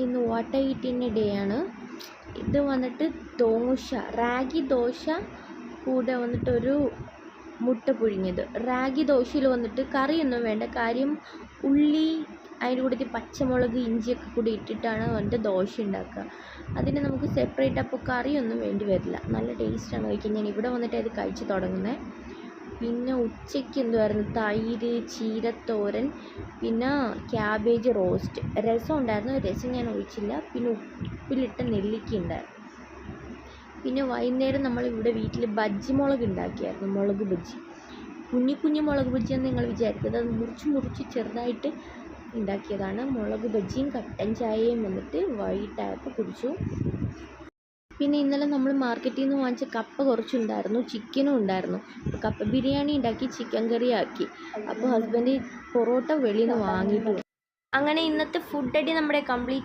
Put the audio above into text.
ഇന്ന് what I eat in A day ആണ്. ഇത് വന്നിട്ട് ദോശ, റാഗി ദോശ കൂടെ വന്നിട്ടൊരു മുട്ട പുഴുങ്ങിയത്. റാഗി ദോശയിൽ വന്നിട്ട് കറിയൊന്നും വേണ്ട, കാര്യം ഉള്ളി അതിൻ്റെ കൂടെ പച്ചമുളക് ഇഞ്ചിയൊക്കെ കൂടി ഇട്ടിട്ടാണ് വന്നിട്ട് ദോശ ഉണ്ടാക്കുക. അതിന് നമുക്ക് സെപ്പറേറ്റ് അപ്പോൾ കറിയൊന്നും വേണ്ടി വരില്ല. നല്ല ടേസ്റ്റാണ് കഴിക്കാൻ. ഞാൻ ഇവിടെ വന്നിട്ട് അത് കഴിച്ച് തുടങ്ങുന്നത്. പിന്നെ ഉച്ചയ്ക്ക് എന്തുവായിരുന്നു, തൈര്, ചീരത്തോരൻ, പിന്നെ ക്യാബേജ് റോസ്റ്റ്, രസം ഉണ്ടായിരുന്നു. രസം ഞാൻ ഒഴിച്ചില്ല. പിന്നെ ഉപ്പിലിട്ട നെല്ലിക്ക ഉണ്ടായിരുന്നു. പിന്നെ വൈകുന്നേരം നമ്മളിവിടെ വീട്ടിൽ ബജ്ജി മുളക് ഉണ്ടാക്കിയായിരുന്നു. മുളക് ബജ്ജി, കുഞ്ഞു കുഞ്ഞു മുളക് ബജ്ജിയെന്ന് നിങ്ങൾ വിചാരിക്കുന്നത്, അത് മുറിച്ച് ചെറുതായിട്ട് ഉണ്ടാക്കിയതാണ്. മുളക് ബജ്ജിയും കട്ടൻ ചായയും വന്നിട്ട് വൈകിട്ടായപ്പോൾ കുടിച്ചു. പിന്നെ ഇന്നലെ നമ്മൾ മാർക്കറ്റിൽ നിന്ന് വാങ്ങിച്ച കപ്പ കുറച്ചുണ്ടായിരുന്നു, ചിക്കനും ഉണ്ടായിരുന്നു. കപ്പ ബിരിയാണി ഉണ്ടാക്കി, ചിക്കൻ കറി ആക്കി. അപ്പോൾ ഹസ്ബൻഡ് പൊറോട്ട വെളിയിൽ നിന്ന് വാങ്ങിയിട്ടു. അങ്ങനെ ഇന്നത്തെ ഫുഡ് അടി നമ്മുടെ കംപ്ലീറ്റ്